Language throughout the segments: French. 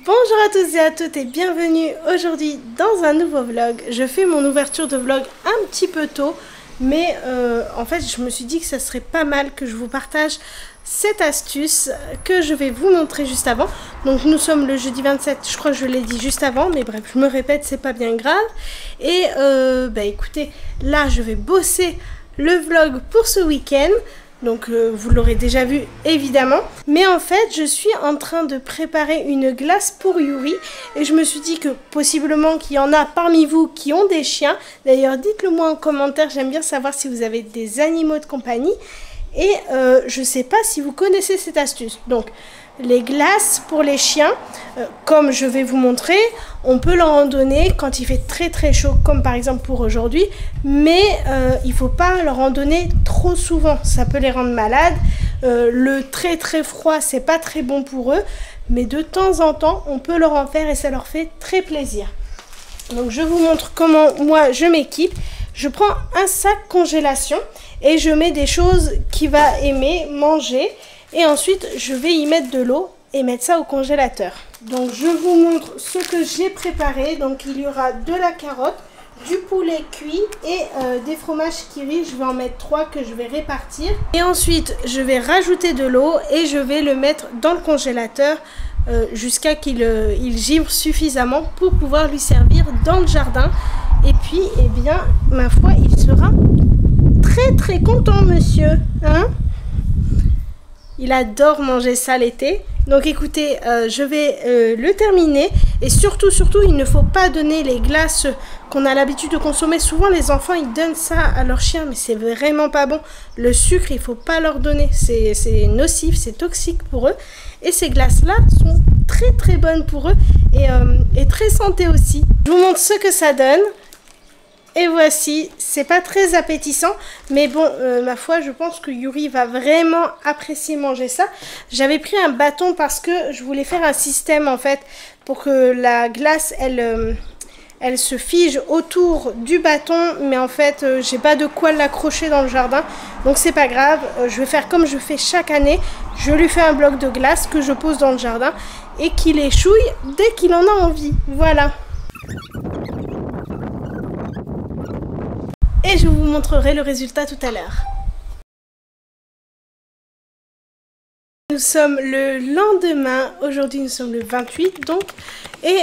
Bonjour à tous et à toutes et bienvenue aujourd'hui dans un nouveau vlog. Je fais mon ouverture de vlog un petit peu tôt, mais en fait je me suis dit que ça serait pas mal que je vous partage cette astuce que je vais vous montrer juste avant. Donc nous sommes le jeudi 27, je crois que je l'ai dit juste avant, mais bref je me répète, c'est pas bien grave. Et écoutez, là je vais bosser le vlog pour ce week-end. Donc vous l'aurez déjà vu évidemment. Mais en fait je suis en train de préparer une glace pour Yuri. Et je me suis dit que possiblement qu'il y en a parmi vous qui ont des chiens. D'ailleurs dites-le moi en commentaire, j'aime bien savoir si vous avez des animaux de compagnie. Et je ne sais pas si vous connaissez cette astuce. Donc les glaces pour les chiens, comme je vais vous montrer, on peut leur en donner quand il fait très très chaud, comme par exemple pour aujourd'hui, mais il ne faut pas leur en donner trop souvent, ça peut les rendre malades. Le très très froid, c'est pas très bon pour eux, mais de temps en temps, on peut leur en faire et ça leur fait très plaisir. Donc je vous montre comment moi je m'équipe. Je prends un sac congélation et je mets des choses qu'il va aimer manger. Et ensuite, je vais y mettre de l'eau et mettre ça au congélateur. Donc, je vous montre ce que j'ai préparé. Donc, il y aura de la carotte, du poulet cuit et des fromages Kiri. Je vais en mettre 3 que je vais répartir. Et ensuite, je vais rajouter de l'eau et je vais le mettre dans le congélateur jusqu'à qu'il givre suffisamment pour pouvoir lui servir dans le jardin. Et puis, eh bien, ma foi, il sera très très content, monsieur. Hein ? Il adore manger ça l'été. Donc écoutez, je vais le terminer. Et surtout, il ne faut pas donner les glaces qu'on a l'habitude de consommer. Souvent, les enfants, ils donnent ça à leurs chiens, mais c'est vraiment pas bon. Le sucre, il ne faut pas leur donner. C'est nocif, c'est toxique pour eux. Et ces glaces-là sont très très bonnes pour eux et très santé aussi. Je vous montre ce que ça donne. Et voici, c'est pas très appétissant, mais bon, ma foi, je pense que Yuri va vraiment apprécier manger ça. J'avais pris un bâton parce que je voulais faire un système, en fait, pour que la glace, elle se fige autour du bâton, mais en fait, j'ai pas de quoi l'accrocher dans le jardin, donc c'est pas grave. Je vais faire comme je fais chaque année, je lui fais un bloc de glace que je pose dans le jardin et qu'il échouille dès qu'il en a envie. Voilà. Et je vous montrerai le résultat tout à l'heure. Nous sommes le lendemain, aujourd'hui nous sommes le 28 donc, et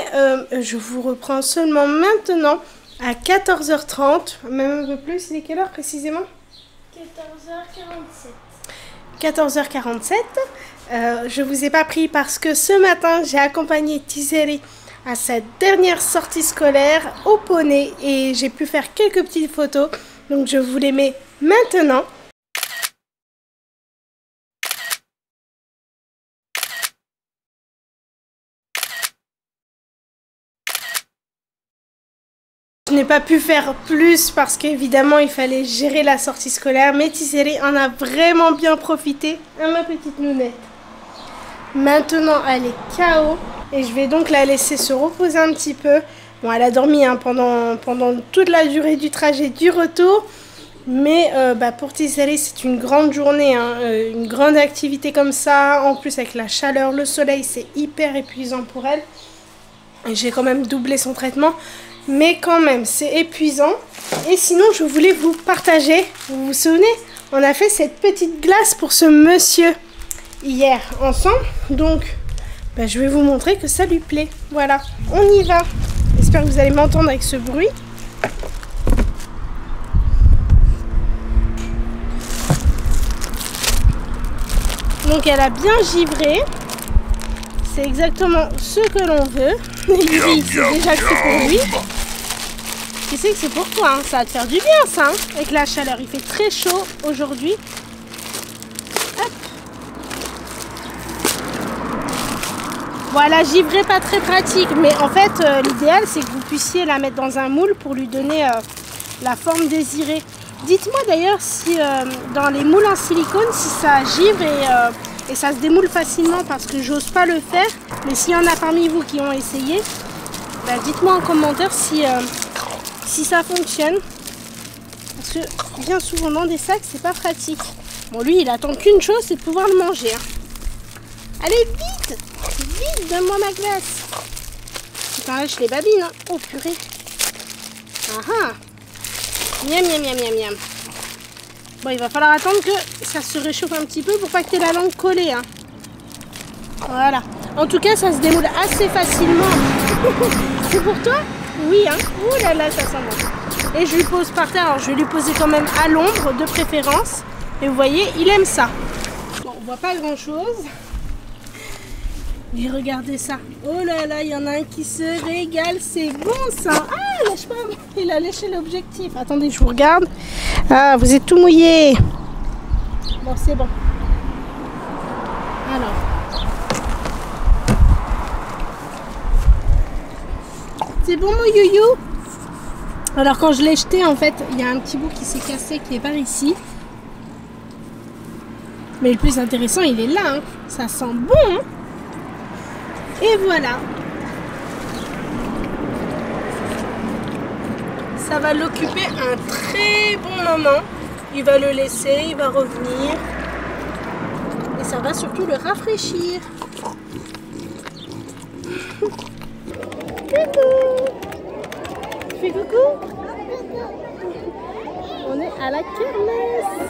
je vous reprends seulement maintenant à 14h30, même un peu plus. Il est quelle heure précisément? 14h47. 14h47. Je vous ai pas pris parce que ce matin j'ai accompagné Tizeri à sa dernière sortie scolaire au poney et j'ai pu faire quelques petites photos, donc je vous les mets maintenant. Je n'ai pas pu faire plus parce qu'évidemment il fallait gérer la sortie scolaire, mais Tizeri en a vraiment bien profité, hein, ma petite nounette. Maintenant elle est KO. Et je vais donc la laisser se reposer un petit peu. Bon, elle a dormi hein, pendant toute la durée du trajet du retour. Mais pour Tizeri, c'est une grande journée, hein, une grande activité comme ça. En plus, avec la chaleur, le soleil, c'est hyper épuisant pour elle. J'ai quand même doublé son traitement. Mais quand même, c'est épuisant. Et sinon, je voulais vous partager. Vous vous souvenez? On a fait cette petite glace pour ce monsieur hier ensemble. Donc je vais vous montrer que ça lui plaît. Voilà, on y va. J'espère que vous allez m'entendre avec ce bruit. Donc elle a bien givré. C'est exactement ce que l'on veut. Lui, c'est déjà cru pour lui. Tu sais que c'est pour toi, hein. Ça va te faire du bien ça, hein, avec la chaleur. Il fait très chaud aujourd'hui. Hop. Voilà, givrée pas très pratique, mais en fait l'idéal c'est que vous puissiez la mettre dans un moule pour lui donner la forme désirée. Dites-moi d'ailleurs si dans les moules en silicone, si ça givre et ça se démoule facilement, parce que j'ose pas le faire, mais s'il y en a parmi vous qui ont essayé, dites-moi en commentaire si ça fonctionne, parce que bien souvent dans des sacs c'est pas pratique. Bon, lui il attend qu'une chose, c'est de pouvoir le manger, hein. Allez vite, Vite, donne-moi ma glace. Pareil, je les babine. Hein. Oh purée. Ah ah. Miam, miam, miam, miam, miam. Bon, il va falloir attendre que ça se réchauffe un petit peu pour pas que tu aies la langue collée. Hein. Voilà. En tout cas, ça se démoule assez facilement. C'est pour toi? Oui, hein. Ouh là là, ça sent bon. Et je lui pose par terre. Alors, je vais lui poser quand même à l'ombre, de préférence. Et vous voyez, il aime ça. Bon, on voit pas grand-chose. Mais regardez ça. Oh là là, il y en a un qui se régale. C'est bon, ça. Ah, lâche pas. Il a léché l'objectif. Attendez, je vous regarde. Ah, vous êtes tout mouillé. Bon, c'est bon. Alors. C'est bon, mon youyou? Alors, quand je l'ai jeté, en fait, il y a un petit bout qui s'est cassé, qui est par ici. Mais le plus intéressant, il est là. Hein. Ça sent bon. Hein. Et voilà. Ça va l'occuper un très bon moment. Il va le laisser, il va revenir. Et ça va surtout le rafraîchir. Coucou. Tu fais coucou? On est à la kermesse.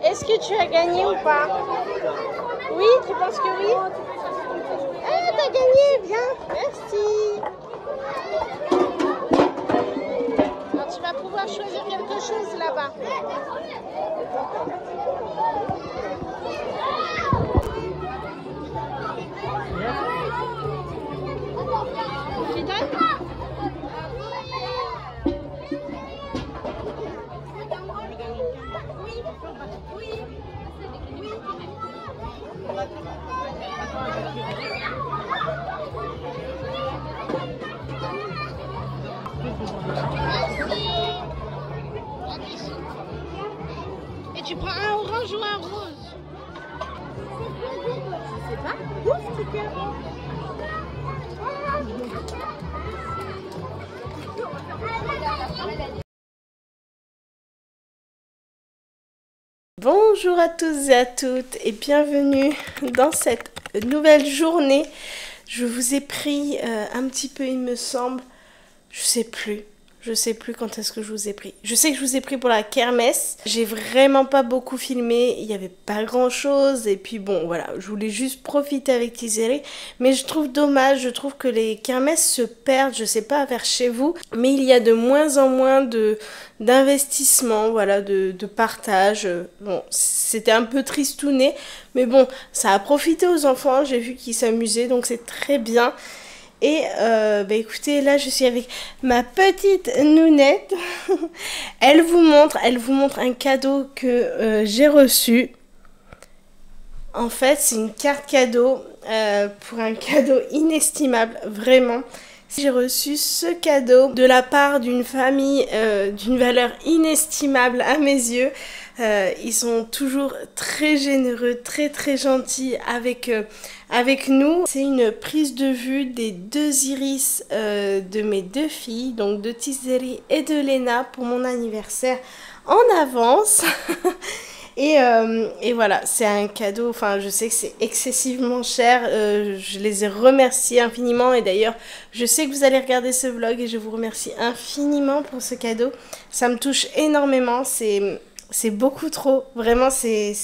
Est-ce que tu as gagné ou pas? Oui, tu penses que oui? Ah, t'as gagné, bien, merci. Alors tu vas pouvoir choisir quelque chose là-bas. Tu donnes? Et tu prends un orange ou un rose? Je sais pas. Où sticker? Bonjour à tous et à toutes et bienvenue dans cette nouvelle journée. Je vous ai pris un petit peu, il me semble, je sais plus quand est-ce que je vous ai pris. Je sais que je vous ai pris pour la kermesse. J'ai vraiment pas beaucoup filmé, il n'y avait pas grand chose. Et puis bon, voilà, je voulais juste profiter avec Tizeri. Mais je trouve dommage, je trouve que les kermesses se perdent, je sais pas vers chez vous. Mais il y a de moins en moins d'investissement, voilà, de partage. Bon, c'était un peu tristouné. Mais bon, ça a profité aux enfants, j'ai vu qu'ils s'amusaient, donc c'est très bien. Et bah écoutez, là je suis avec ma petite Nounette. Elle vous montre un cadeau que j'ai reçu. En fait, c'est une carte cadeau pour un cadeau inestimable, vraiment. J'ai reçu ce cadeau de la part d'une famille d'une valeur inestimable à mes yeux. Ils sont toujours très généreux, très gentils avec nous. C'est une prise de vue des deux iris de mes deux filles, donc de Tizeri et de Lena pour mon anniversaire en avance. Et voilà, c'est un cadeau, enfin je sais que c'est excessivement cher, je les ai remerciés infiniment et d'ailleurs je sais que vous allez regarder ce vlog et je vous remercie infiniment pour ce cadeau. Ça me touche énormément, c'est beaucoup trop, vraiment c'est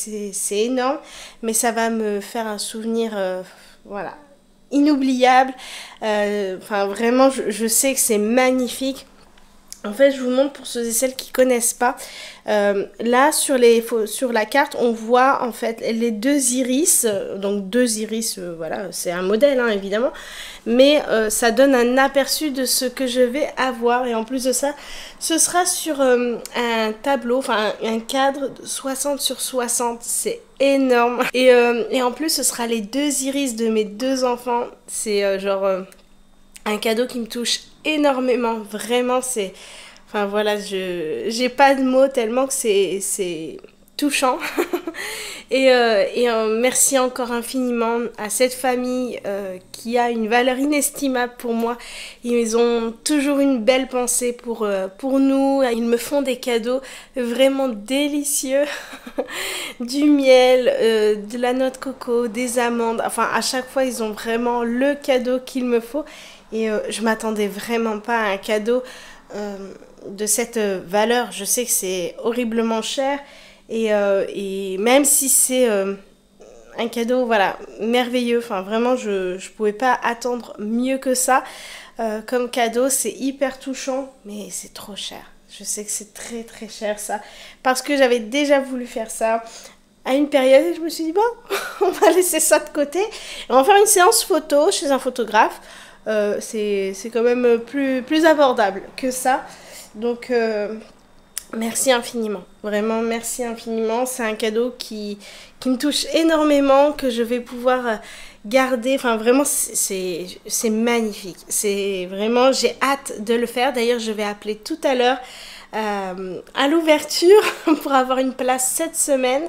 énorme, mais ça va me faire un souvenir, voilà, inoubliable. Enfin vraiment je sais que c'est magnifique. En fait, je vous montre pour ceux et celles qui connaissent pas. Là, sur la carte, on voit en fait les deux iris. Donc deux iris, voilà, c'est un modèle hein, évidemment. Mais ça donne un aperçu de ce que je vais avoir. Et en plus de ça, ce sera sur un tableau, enfin un cadre de 60 sur 60. C'est énorme. Et en plus, ce sera les deux iris de mes deux enfants. C'est genre un cadeau qui me touche énormément. Vraiment, c'est... Enfin voilà, j'ai pas de mots tellement que c'est touchant. et merci encore infiniment à cette famille qui a une valeur inestimable pour moi. Ils ont toujours une belle pensée pour nous. Ils me font des cadeaux vraiment délicieux. Du miel, de la noix de coco, des amandes. Enfin, à chaque fois, ils ont vraiment le cadeau qu'il me faut. Et je m'attendais vraiment pas à un cadeau de cette valeur. Je sais que c'est horriblement cher. Et même si c'est un cadeau voilà, merveilleux, enfin vraiment je pouvais pas attendre mieux que ça comme cadeau. C'est hyper touchant, mais c'est trop cher. Je sais que c'est très très cher ça. Parce que j'avais déjà voulu faire ça à une période et je me suis dit bon, on va laisser ça de côté. Et on va faire une séance photo chez un photographe. C'est quand même plus abordable que ça. Donc merci infiniment, vraiment merci infiniment. C'est un cadeau qui me touche énormément, que je vais pouvoir garder. Enfin vraiment c'est magnifique. C'est vraiment, j'ai hâte de le faire. D'ailleurs je vais appeler tout à l'heure à l'ouverture pour avoir une place cette semaine.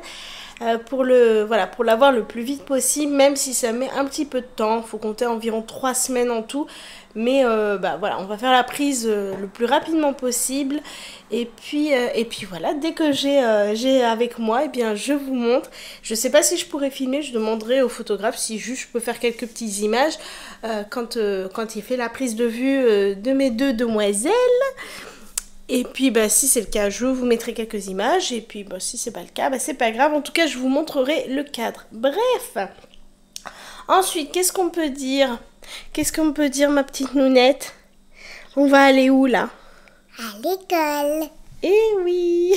Pour l'avoir le plus vite possible, même si ça met un petit peu de temps. Il faut compter environ 3 semaines en tout. Mais voilà, on va faire la prise le plus rapidement possible. Et puis voilà, dès que j'ai avec moi, eh bien, je vous montre. Je ne sais pas si je pourrais filmer, je demanderai au photographe si juste je peux faire quelques petites images quand il fait la prise de vue de mes deux demoiselles. Et puis si c'est le cas, je vous mettrai quelques images. Et puis si c'est pas le cas, c'est pas grave. En tout cas, je vous montrerai le cadre. Bref. Ensuite, qu'est-ce qu'on peut dire? Qu'est-ce qu'on peut dire, ma petite nounette? On va aller où là? À l'école. Eh oui.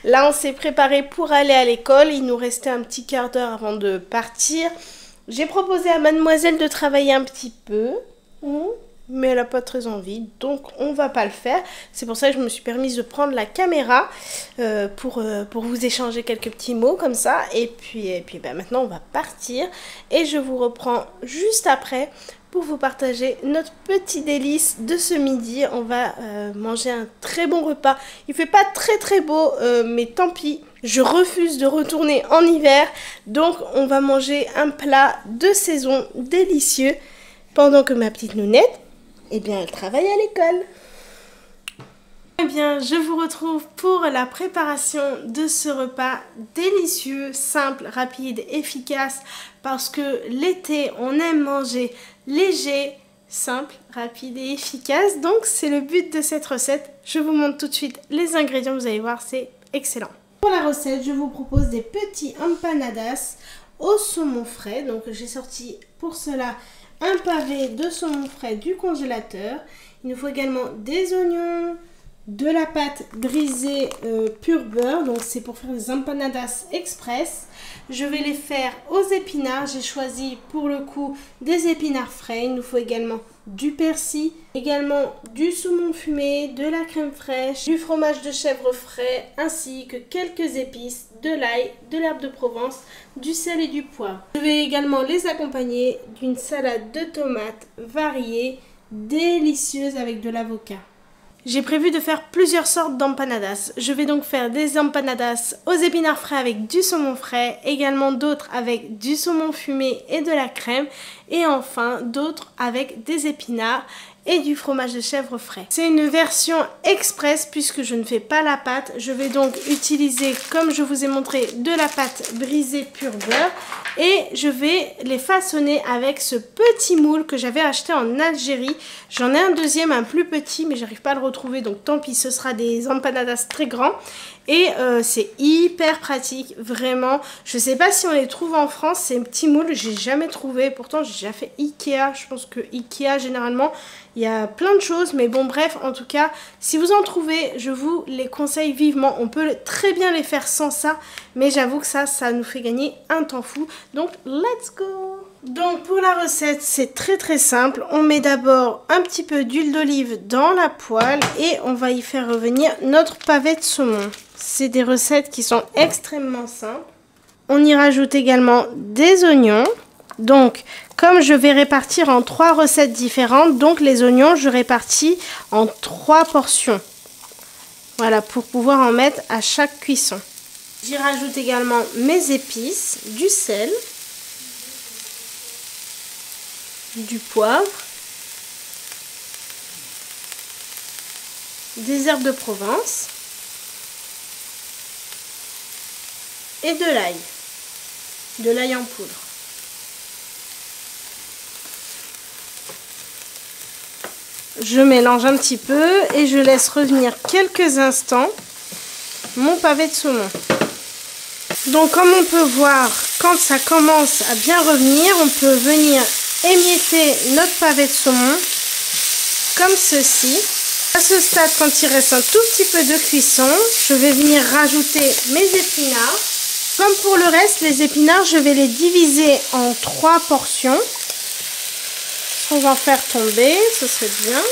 Là, on s'est préparé pour aller à l'école. Il nous restait un petit quart d'heure avant de partir. J'ai proposé à mademoiselle de travailler un petit peu. Mais elle n'a pas très envie, donc on va pas le faire. C'est pour ça que je me suis permise de prendre la caméra pour vous échanger quelques petits mots comme ça. Et puis maintenant on va partir et je vous reprends juste après pour vous partager notre petit délice de ce midi. On va manger un très bon repas. Il fait pas très très beau, mais tant pis. Je refuse de retourner en hiver, donc on va manger un plat de saison délicieux pendant que ma petite nounette, eh bien, elle travaille à l'école. Eh bien, je vous retrouve pour la préparation de ce repas délicieux, simple, rapide, efficace. Parce que l'été, on aime manger léger, simple, rapide et efficace. Donc, c'est le but de cette recette. Je vous montre tout de suite les ingrédients. Vous allez voir, c'est excellent. Pour la recette, je vous propose des petits empanadas au saumon frais. Donc, j'ai sorti pour cela un pavé de saumon frais du congélateur. Il nous faut également des oignons, de la pâte brisée pur beurre. Donc c'est pour faire des empanadas express. Je vais les faire aux épinards. J'ai choisi pour le coup des épinards frais. Il nous faut également du persil, également du saumon fumé, de la crème fraîche, du fromage de chèvre frais, ainsi que quelques épices, de l'ail, de l'herbe de Provence, du sel et du poivre. Je vais également les accompagner d'une salade de tomates variée, délicieuse avec de l'avocat. J'ai prévu de faire plusieurs sortes d'empanadas. Je vais donc faire des empanadas aux épinards frais avec du saumon frais, également d'autres avec du saumon fumé et de la crème, et enfin d'autres avec des épinards et du fromage de chèvre frais. C'est une version express puisque je ne fais pas la pâte. Je vais donc utiliser, comme je vous ai montré, de la pâte brisée pur beurre et je vais les façonner avec ce petit moule que j'avais acheté en Algérie. J'en ai un deuxième, un plus petit, mais j'arrive pas à le retrouver, donc tant pis, ce sera des empanadas très grands. Et c'est hyper pratique, vraiment. Je sais pas si on les trouve en France, ces petits moules, j'ai jamais trouvé. Pourtant, j'ai déjà fait Ikea. Je pense que Ikea, généralement, Il y a plein de choses, mais bon bref, en tout cas, si vous en trouvez, je vous les conseille vivement. On peut très bien les faire sans ça, mais j'avoue que ça nous fait gagner un temps fou. Donc, let's go! Donc pour la recette, c'est très simple. On met d'abord un petit peu d'huile d'olive dans la poêle et on va y faire revenir notre pavé de saumon. C'est des recettes qui sont extrêmement simples. On y rajoute également des oignons. Donc, comme je vais répartir en 3 recettes différentes, donc les oignons, je répartis en 3 portions. Voilà, pour pouvoir en mettre à chaque cuisson. J'y rajoute également mes épices, du sel, du poivre, des herbes de Provence et de l'ail en poudre. Je mélange un petit peu et je laisse revenir quelques instants mon pavé de saumon. Donc comme on peut voir, quand ça commence à bien revenir, on peut venir émietter notre pavé de saumon comme ceci. À ce stade, quand il reste un tout petit peu de cuisson, je vais venir rajouter mes épinards. Comme pour le reste, les épinards, je vais les diviser en 3 portions. On va en faire tomber, ce serait bien.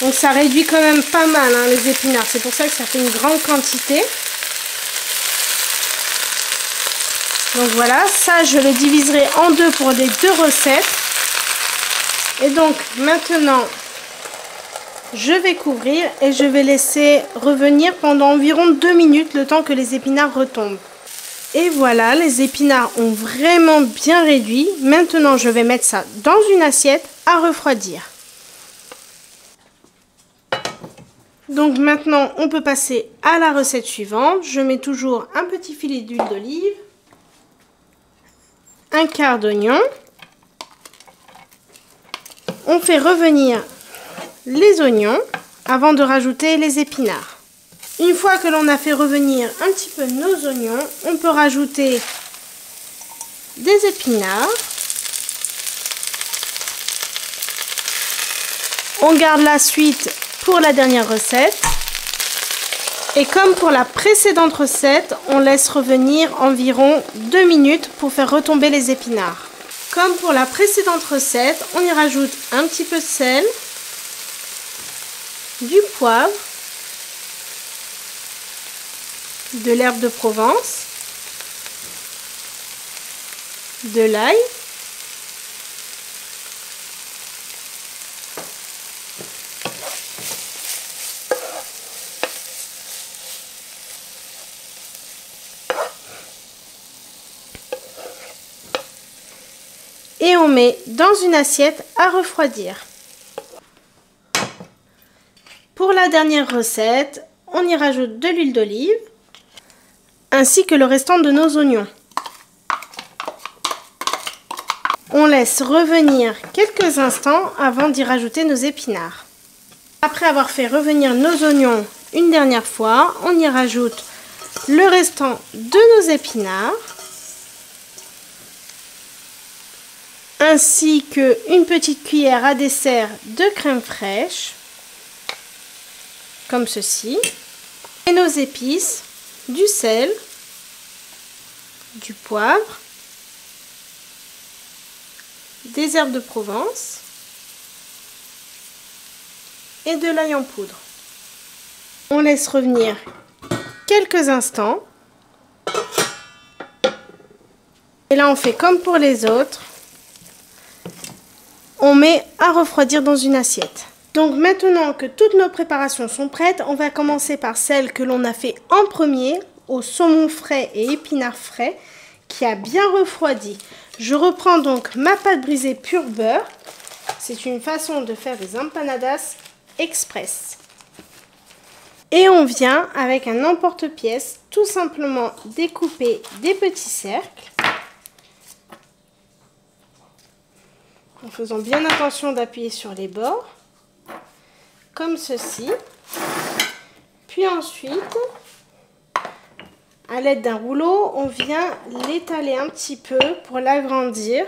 Donc ça réduit quand même pas mal hein, les épinards, c'est pour ça que ça fait une grande quantité. Donc voilà, ça je le diviserai en 2 pour les 2 recettes. Et donc maintenant, je vais couvrir et je vais laisser revenir pendant environ 2 minutes le temps que les épinards retombent. Et voilà, les épinards ont vraiment bien réduit. Maintenant, je vais mettre ça dans une assiette à refroidir. Donc maintenant, on peut passer à la recette suivante. Je mets toujours un petit filet d'huile d'olive, un quart d'oignon. On fait revenir les oignons avant de rajouter les épinards. Une fois que l'on a fait revenir un petit peu nos oignons, on peut rajouter des épinards. On garde la suite pour la dernière recette. Et comme pour la précédente recette, on laisse revenir environ 2 minutes pour faire retomber les épinards. Comme pour la précédente recette, on y rajoute un petit peu de sel, du poivre, de l'herbe de Provence, de l'ail, et on met dans une assiette à refroidir. Pour la dernière recette, on y rajoute de l'huile d'olive ainsi que le restant de nos oignons. On laisse revenir quelques instants avant d'y rajouter nos épinards. Après avoir fait revenir nos oignons une dernière fois, on y rajoute le restant de nos épinards ainsi qu'une petite cuillère à dessert de crème fraîche, comme ceci, et nos épices, du sel, du poivre, des herbes de Provence et de l'ail en poudre. On laisse revenir quelques instants. Et là, on fait comme pour les autres. On met à refroidir dans une assiette. Donc maintenant que toutes nos préparations sont prêtes, on va commencer par celle que l'on a fait en premier, au saumon frais et épinards frais, qui a bien refroidi. Je reprends donc ma pâte brisée pur beurre. C'est une façon de faire des empanadas express. Et on vient avec un emporte-pièce tout simplement découper des petits cercles. En faisant bien attention d'appuyer sur les bords. Comme ceci. Puis ensuite, à l'aide d'un rouleau, on vient l'étaler un petit peu pour l'agrandir,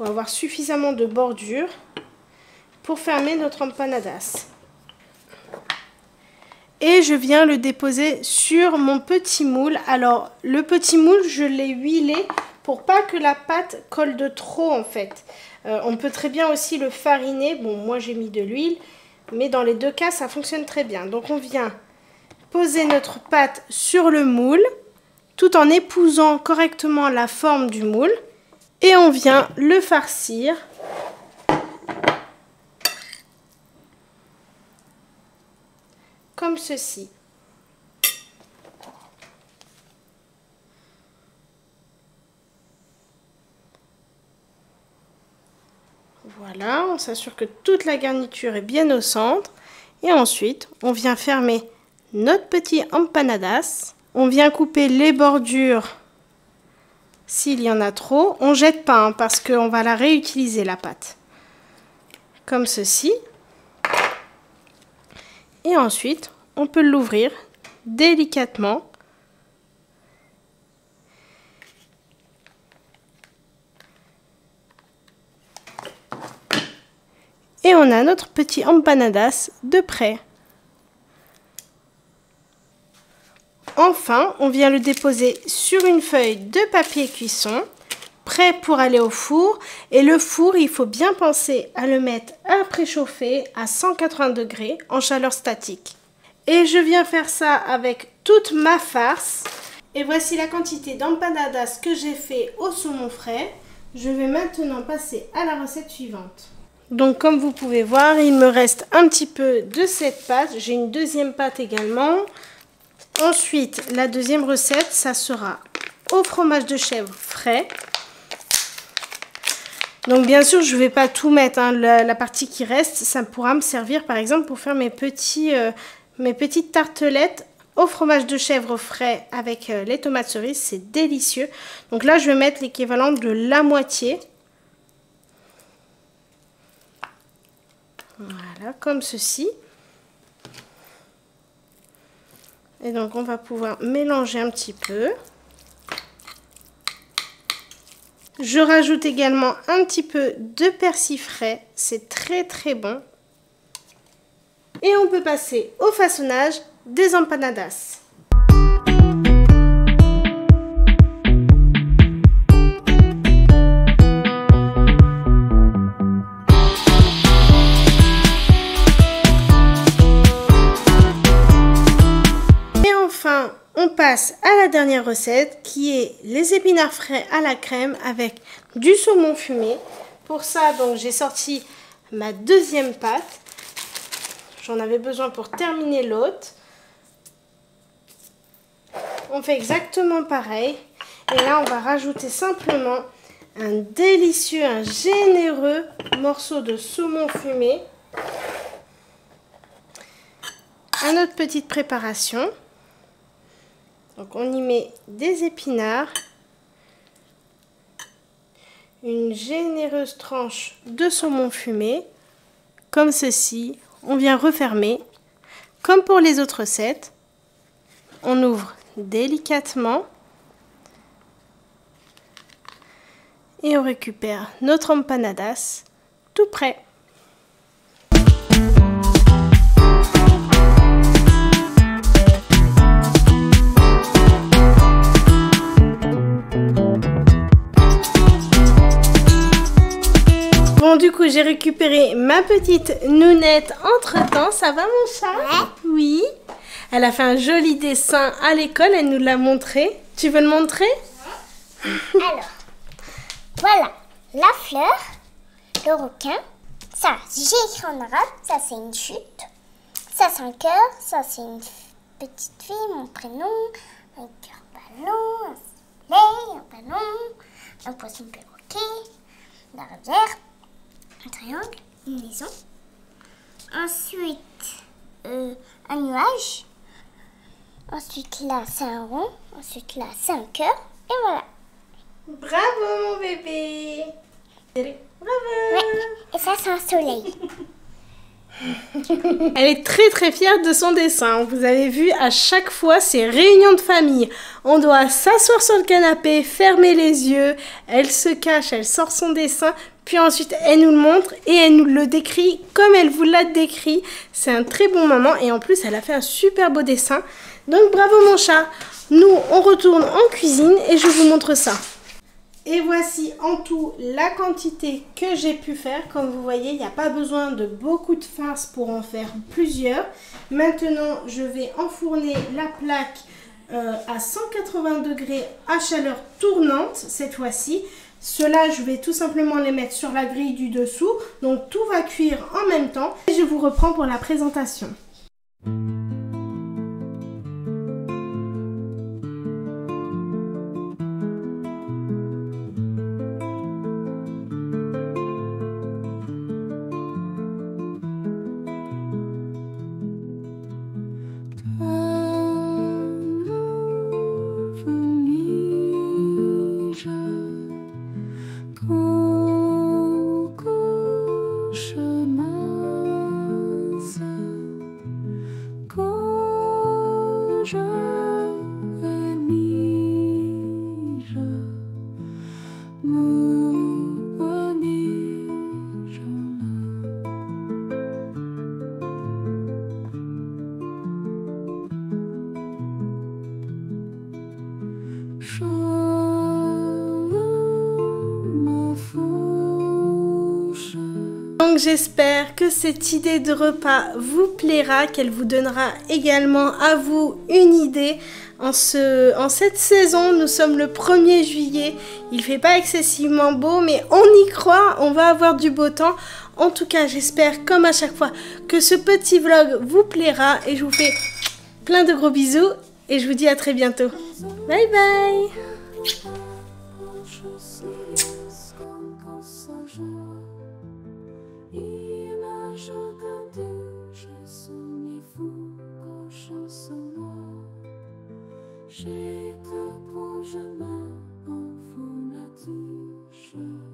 faut avoir suffisamment de bordure pour fermer notre empanadas. Et je viens le déposer sur mon petit moule. Alors, le petit moule, je l'ai huilé pour pas que la pâte colle de trop en fait. On peut très bien aussi le fariner. Bon, moi j'ai mis de l'huile, mais dans les deux cas, ça fonctionne très bien. Donc, on vient poser notre pâte sur le moule, tout en épousant correctement la forme du moule. Et on vient le farcir. Comme ceci. Voilà, on s'assure que toute la garniture est bien au centre. Et ensuite, on vient fermer notre petit empanadas. On vient couper les bordures s'il y en a trop. On ne jette pas hein, parce qu'on va la réutiliser la pâte. Comme ceci. Et ensuite, on peut l'ouvrir délicatement. Et on a notre petit empanadas de prêt. Enfin, on vient le déposer sur une feuille de papier cuisson, prêt pour aller au four. Et le four, il faut bien penser à le mettre à préchauffer à 180 degrés en chaleur statique. Et je viens faire ça avec toute ma farce. Et voici la quantité d'empanadas que j'ai fait au saumon frais. Je vais maintenant passer à la recette suivante. Donc comme vous pouvez voir, il me reste un petit peu de cette pâte. J'ai une deuxième pâte également. Ensuite, la deuxième recette, ça sera au fromage de chèvre frais. Donc bien sûr, je ne vais pas tout mettre, hein. La partie qui reste, ça pourra me servir par exemple pour faire mes petites tartelettes au fromage de chèvre frais avec les tomates cerises. C'est délicieux. Donc là, je vais mettre l'équivalent de la moitié. Voilà, comme ceci. Et donc, on va pouvoir mélanger un petit peu. Je rajoute également un petit peu de persil frais. C'est très très bon. Et on peut passer au façonnage des empanadas. On passe à la dernière recette qui est les épinards frais à la crème avec du saumon fumé. Pour ça, donc j'ai sorti ma deuxième pâte. J'en avais besoin pour terminer l'autre. On fait exactement pareil. Et là, on va rajouter simplement un délicieux, un généreux morceau de saumon fumé à notre petite préparation. Donc on y met des épinards, une généreuse tranche de saumon fumé, comme ceci. On vient refermer, comme pour les autres recettes. On ouvre délicatement et on récupère notre empanadas tout prêt. Bon, du coup, j'ai récupéré ma petite nounette entre-temps. Ça va, mon chat? Ouais. Oui. Elle a fait un joli dessin à l'école. Elle nous l'a montré. Tu veux le montrer? Alors, voilà la fleur, le requin. Ça, j'ai écrit en arabe. Ça, c'est une chute. Ça, c'est un cœur. Ça, c'est une petite fille, mon prénom. Un cœur ballon, un soleil, un ballon, un poisson perroquet, la rivière. Un triangle, une maison. Ensuite, un nuage. Ensuite, là, c'est un rond. Ensuite, là, c'est un cœur. Et voilà. Bravo, mon bébé. Bravo. Ouais. Et ça, c'est un soleil. Elle est très très fière de son dessin. Vous avez vu, à chaque fois, c'est réunion de famille. On doit s'asseoir sur le canapé, fermer les yeux. Elle se cache, elle sort son dessin. Puis ensuite, elle nous le montre et elle nous le décrit comme elle vous l'a décrit. C'est un très bon moment et en plus, elle a fait un super beau dessin. Donc bravo mon chat. Nous, on retourne en cuisine et je vous montre ça. Et voici en tout la quantité que j'ai pu faire. Comme vous voyez, il n'y a pas besoin de beaucoup de farce pour en faire plusieurs. Maintenant, je vais enfourner la plaque à 180 degrés à chaleur tournante cette fois-ci. Ceux-là, je vais tout simplement les mettre sur la grille du dessous. Donc tout va cuire en même temps. Et je vous reprends pour la présentation. Donc j'espère que cette idée de repas vous plaira, qu'elle vous donnera également à vous une idée. En cette saison, nous sommes le 1er juillet, il ne fait pas excessivement beau, mais on y croit, on va avoir du beau temps. En tout cas, j'espère comme à chaque fois que ce petit vlog vous plaira et je vous fais plein de gros bisous et je vous dis à très bientôt. Bye bye! J'ai te pour jamais en fou nature.